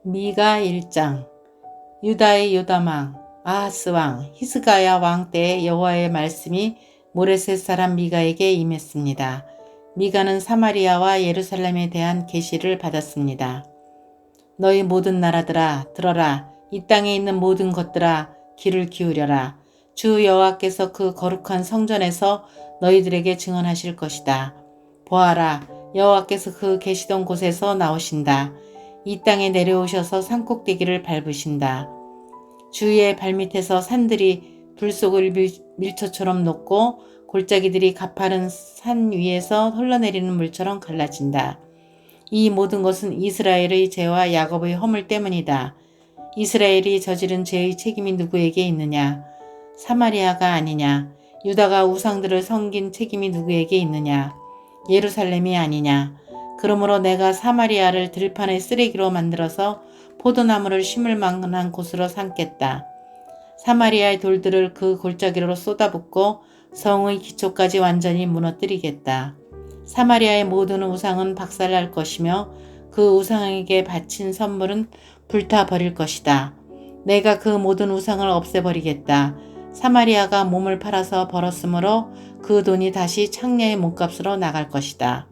미가 1장. 유다의 요담왕 아하스 왕 히스가야 왕 때에 여호와의 말씀이 모레셋 사람 미가에게 임했습니다. 미가는 사마리아와 예루살렘에 대한 계시를 받았습니다. 너희 모든 나라들아 들어라. 이 땅에 있는 모든 것들아 귀를 기울여라. 주 여호와께서 그 거룩한 성전에서 너희들에게 증언하실 것이다. 보아라. 여호와께서 그 계시던 곳에서 나오신다. 이 땅에 내려오셔서 산꼭대기를 밟으신다. 주의 발밑에서 산들이 불속을 밀초처럼 녹고 골짜기들이 가파른 산 위에서 흘러내리는 물처럼 갈라진다. 이 모든 것은 이스라엘의 죄와 야곱의 허물 때문이다. 이스라엘이 저지른 죄의 책임이 누구에게 있느냐? 사마리아가 아니냐? 유다가 우상들을 섬긴 책임이 누구에게 있느냐? 예루살렘이 아니냐? 그러므로 내가 사마리아를 들판의 쓰레기로 만들어서 포도나무를 심을 만한 곳으로 삼겠다. 사마리아의 돌들을 그 골짜기로 쏟아붓고 성의 기초까지 완전히 무너뜨리겠다. 사마리아의 모든 우상은 박살날 것이며 그 우상에게 바친 선물은 불타버릴 것이다. 내가 그 모든 우상을 없애버리겠다. 사마리아가 몸을 팔아서 벌었으므로 그 돈이 다시 창녀의 몸값으로 나갈 것이다.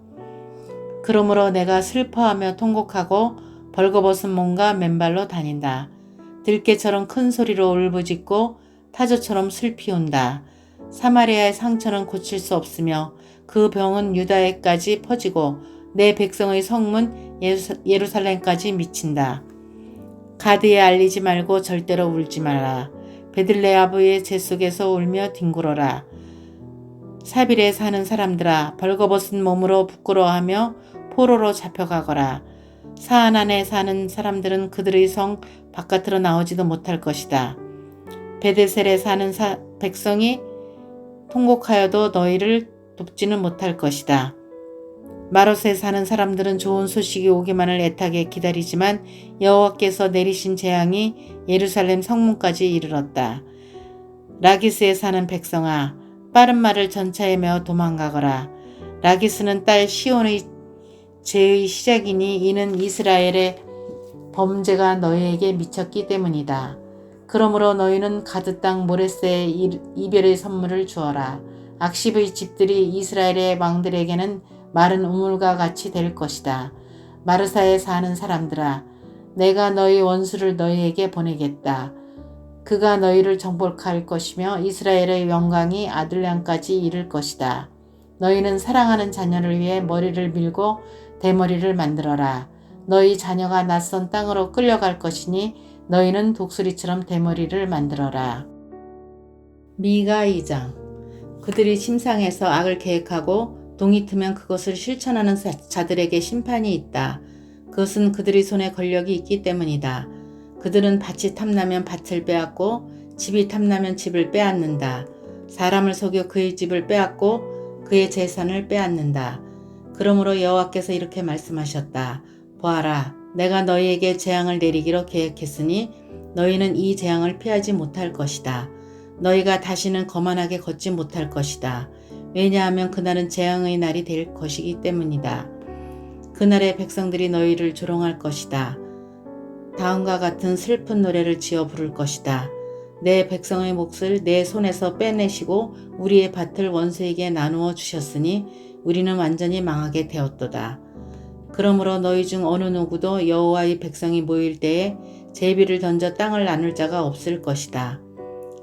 그러므로 내가 슬퍼하며 통곡하고 벌거벗은 몸과 맨발로 다닌다. 들깨처럼 큰 소리로 울부짖고 타조처럼 슬피 운다. 사마리아의 상처는 고칠 수 없으며 그 병은 유다에까지 퍼지고 내 백성의 성문 예루살렘까지 미친다. 가드에 알리지 말고 절대로 울지 마라. 베들레아브의 재 속에서 울며 뒹굴어라. 사빌에 사는 사람들아 벌거벗은 몸으로 부끄러워하며 포로로 잡혀가거라. 사안안에 사는 사람들은 그들의 성 바깥으로 나오지도 못할 것이다. 베데셀에 사는 백성이 통곡하여도 너희를 돕지는 못할 것이다. 마롯에 사는 사람들은 좋은 소식이 오기만을 애타게 기다리지만 여호와께서 내리신 재앙이 예루살렘 성문까지 이르렀다. 라기스에 사는 백성아 빠른 말을 전차에 메어 도망가거라. 라기스는 딸 시온의 죄의 시작이니 이는 이스라엘의 범죄가 너희에게 미쳤기 때문이다. 그러므로 너희는 가드 땅 모레스에 이별의 선물을 주어라. 악십의 집들이 이스라엘의 왕들에게는 마른 우물과 같이 될 것이다. 마르사에 사는 사람들아 내가 너희 원수를 너희에게 보내겠다. 그가 너희를 정복할 것이며 이스라엘의 영광이 아둘람까지 이를 것이다. 너희는 사랑하는 자녀를 위해 머리를 밀고 대머리를 만들어라. 너희 자녀가 낯선 땅으로 끌려갈 것이니 너희는 독수리처럼 대머리를 만들어라. 미가 2장. 그들이 침상에서 악을 계획하고 동이 트면 그것을 실천하는 자들에게 심판이 있다. 그것은 그들의 손에 권력이 있기 때문이다. 그들은 밭이 탐나면 밭을 빼앗고 집이 탐나면 집을 빼앗는다. 사람을 속여 그의 집을 빼앗고 그의 재산을 빼앗는다. 그러므로 여호와께서 이렇게 말씀하셨다. 보아라, 내가 너희에게 재앙을 내리기로 계획했으니 너희는 이 재앙을 피하지 못할 것이다. 너희가 다시는 거만하게 걷지 못할 것이다. 왜냐하면 그날은 재앙의 날이 될 것이기 때문이다. 그날의 백성들이 너희를 조롱할 것이다. 다음과 같은 슬픈 노래를 지어 부를 것이다. 내 백성의 몫을 내 손에서 빼내시고 우리의 밭을 원수에게 나누어 주셨으니 우리는 완전히 망하게 되었도다. 그러므로 너희 중 어느 누구도 여호와의 백성이 모일 때에 제비를 던져 땅을 나눌 자가 없을 것이다.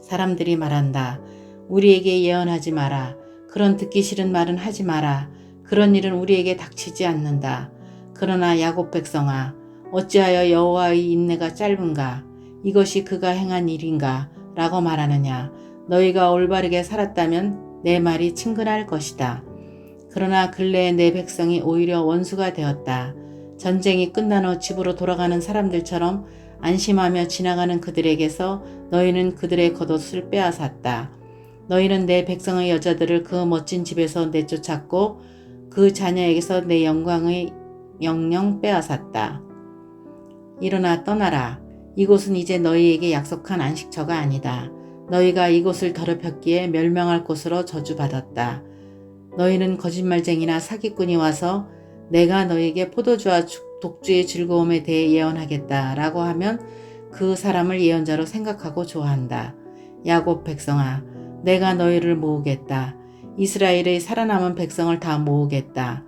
사람들이 말한다. 우리에게 예언하지 마라. 그런 듣기 싫은 말은 하지 마라. 그런 일은 우리에게 닥치지 않는다. 그러나 야곱 백성아, 어찌하여 여호와의 인내가 짧은가? 이것이 그가 행한 일인가? 라고 말하느냐? 너희가 올바르게 살았다면 내 말이 친근할 것이다. 그러나 근래에 내 백성이 오히려 원수가 되었다. 전쟁이 끝난 후 집으로 돌아가는 사람들처럼 안심하며 지나가는 그들에게서 너희는 그들의 겉옷을 빼앗았다. 너희는 내 백성의 여자들을 그 멋진 집에서 내쫓았고 그 자녀에게서 내 영광의 영영 빼앗았다. 일어나 떠나라. 이곳은 이제 너희에게 약속한 안식처가 아니다. 너희가 이곳을 더럽혔기에 멸망할 곳으로 저주받았다. 너희는 거짓말쟁이나 사기꾼이 와서 내가 너희에게 포도주와 독주의 즐거움에 대해 예언하겠다라고 하면 그 사람을 예언자로 생각하고 좋아한다. 야곱 백성아, 내가 너희를 모으겠다. 이스라엘의 살아남은 백성을 다 모으겠다.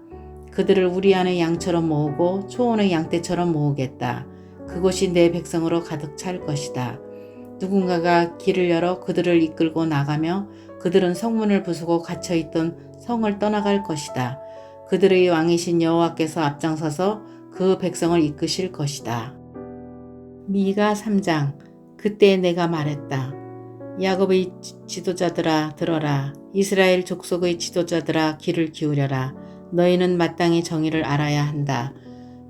그들을 우리 안의 양처럼 모으고 초원의 양떼처럼 모으겠다. 그곳이 내 백성으로 가득 찰 것이다. 누군가가 길을 열어 그들을 이끌고 나가며 그들은 성문을 부수고 갇혀있던 성을 떠나갈 것이다. 그들의 왕이신 여호와께서 앞장서서 그 백성을 이끄실 것이다. 미가 3장. 그때 내가 말했다. 야곱의 지도자들아 들어라. 이스라엘 족속의 지도자들아 귀를 기울여라. 너희는 마땅히 정의를 알아야 한다.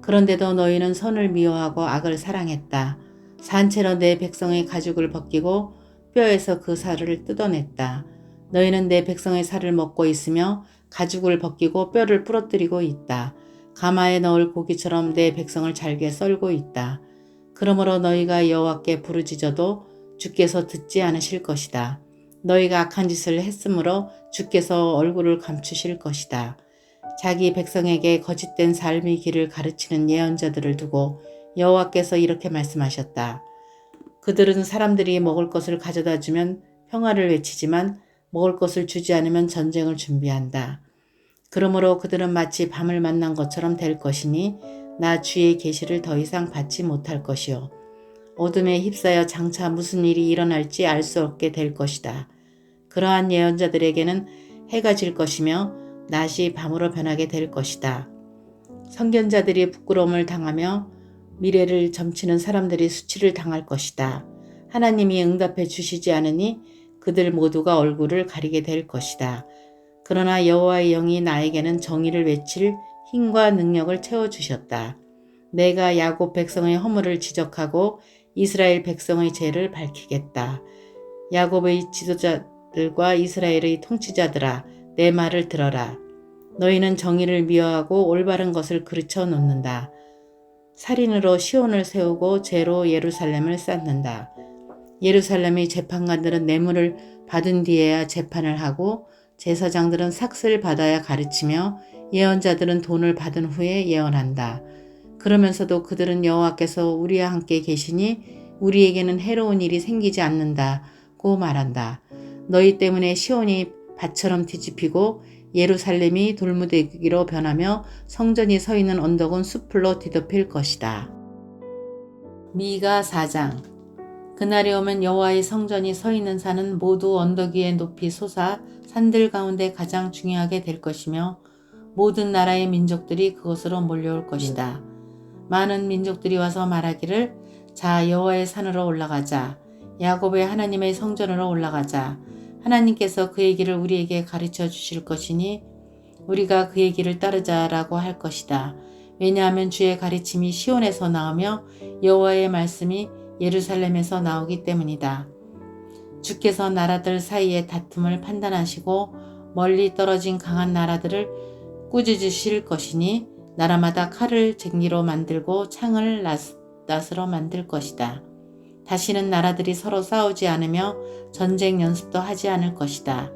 그런데도 너희는 선을 미워하고 악을 사랑했다. 산채로 내 백성의 가죽을 벗기고 뼈에서 그 살을 뜯어냈다. 너희는 내 백성의 살을 먹고 있으며 가죽을 벗기고 뼈를 부러뜨리고 있다. 가마에 넣을 고기처럼 내 백성을 잘게 썰고 있다. 그러므로 너희가 여호와께 부르짖어도 주께서 듣지 않으실 것이다. 너희가 악한 짓을 했으므로 주께서 얼굴을 감추실 것이다. 자기 백성에게 거짓된 삶의 길을 가르치는 예언자들을 두고 여호와께서 이렇게 말씀하셨다. 그들은 사람들이 먹을 것을 가져다 주면 평화를 외치지만 먹을 것을 주지 않으면 전쟁을 준비한다. 그러므로 그들은 마치 밤을 만난 것처럼 될 것이니 나 주의 계시를 더 이상 받지 못할 것이요. 어둠에 휩싸여 장차 무슨 일이 일어날지 알 수 없게 될 것이다. 그러한 예언자들에게는 해가 질 것이며 낮이 밤으로 변하게 될 것이다. 선견자들이 부끄러움을 당하며 미래를 점치는 사람들이 수치를 당할 것이다. 하나님이 응답해 주시지 않으니 그들 모두가 얼굴을 가리게 될 것이다. 그러나 여호와의 영이 나에게는 정의를 외칠 힘과 능력을 채워주셨다. 내가 야곱 백성의 허물을 지적하고 이스라엘 백성의 죄를 밝히겠다. 야곱의 지도자들과 이스라엘의 통치자들아, 내 말을 들어라. 너희는 정의를 미워하고 올바른 것을 그르쳐 놓는다. 살인으로 시온을 세우고 죄로 예루살렘을 쌓는다. 예루살렘의 재판관들은 뇌물을 받은 뒤에야 재판을 하고 제사장들은 삭슬 받아야 가르치며 예언자들은 돈을 받은 후에 예언한다. 그러면서도 그들은 여호와께서 우리와 함께 계시니 우리에게는 해로운 일이 생기지 않는다고 말한다. 너희 때문에 시온이 밭처럼 뒤집히고 예루살렘이 돌무더기로 변하며 성전이 서 있는 언덕은 숲풀로 뒤덮일 것이다. 미가 4장. 그날이 오면 여호와의 성전이 서 있는 산은 모두 언덕 위에 높이 솟아 산들 가운데 가장 중요하게 될 것이며 모든 나라의 민족들이 그곳으로 몰려올 것이다. 많은 민족들이 와서 말하기를 자 여호와의 산으로 올라가자. 야곱의 하나님의 성전으로 올라가자. 하나님께서 그의 길을 우리에게 가르쳐 주실 것이니 우리가 그의 길을 따르자라고 할 것이다. 왜냐하면 주의 가르침이 시온에서 나오며 여호와의 말씀이 예루살렘에서 나오기 때문이다. 주께서 나라들 사이의 다툼을 판단하시고 멀리 떨어진 강한 나라들을 꾸짖으실 것이니 나라마다 칼을 쟁기로 만들고 창을 낫으로 만들 것이다. 다시는 나라들이 서로 싸우지 않으며 전쟁 연습도 하지 않을 것이다.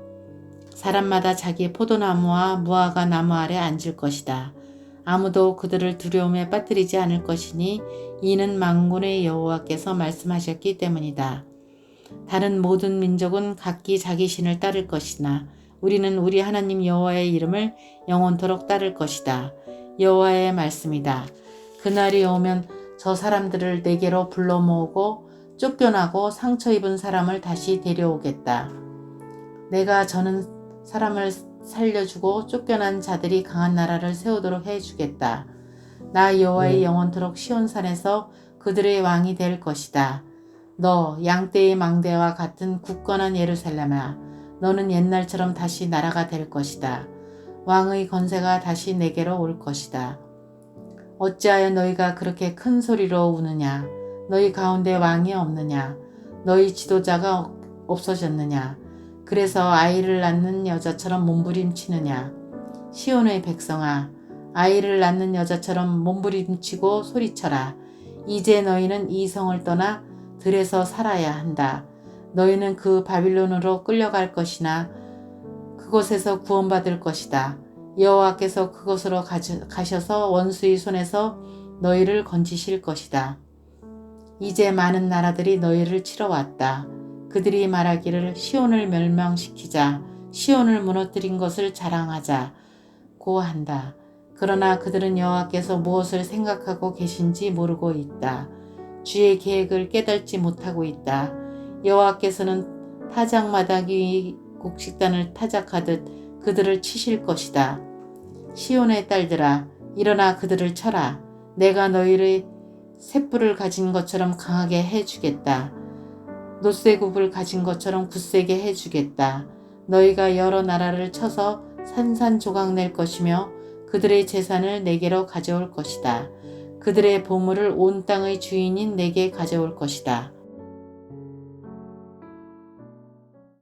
사람마다 자기 포도나무와 무화과 나무 아래 앉을 것이다. 아무도 그들을 두려움에 빠뜨리지 않을 것이니 이는 만군의 여호와께서 말씀하셨기 때문이다. 다른 모든 민족은 각기 자기 신을 따를 것이나 우리는 우리 하나님 여호와의 이름을 영원토록 따를 것이다. 여호와의 말씀이다. 그날이 오면 저 사람들을 내게로 불러 모으고 쫓겨나고 상처 입은 사람을 다시 데려오겠다. 내가 저는 사람을 살려주고 쫓겨난 자들이 강한 나라를 세우도록 해주겠다. 나 여호와의 영원토록 시온산에서 그들의 왕이 될 것이다. 너 양떼의 망대와 같은 굳건한 예루살렘아, 너는 옛날처럼 다시 나라가 될 것이다. 왕의 건세가 다시 내게로 올 것이다. 어찌하여 너희가 그렇게 큰 소리로 우느냐? 너희 가운데 왕이 없느냐? 너희 지도자가 없어졌느냐? 그래서 아이를 낳는 여자처럼 몸부림치느냐? 시온의 백성아, 아이를 낳는 여자처럼 몸부림치고 소리쳐라. 이제 너희는 이 성을 떠나 들에서 살아야 한다. 너희는 그 바빌론으로 끌려갈 것이나 그곳에서 구원받을 것이다. 여호와께서 그곳으로 가셔서 원수의 손에서 너희를 건지실 것이다. 이제 많은 나라들이 너희를 치러 왔다. 그들이 말하기를 시온을 멸망시키자, 시온을 무너뜨린 것을 자랑하자고 한다. 그러나 그들은 여호와께서 무엇을 생각하고 계신지 모르고 있다. 주의 계획을 깨닫지 못하고 있다. 여호와께서는 타작마당이 곡식단을 타작하듯 그들을 치실 것이다. 시온의 딸들아, 일어나 그들을 쳐라. 내가 너희를 셋불을 가진 것처럼 강하게 해주겠다. 노쇠굽을 가진 것처럼 굳세게 해주겠다. 너희가 여러 나라를 쳐서 산산조각 낼 것이며 그들의 재산을 내게로 가져올 것이다. 그들의 보물을 온 땅의 주인인 내게 가져올 것이다.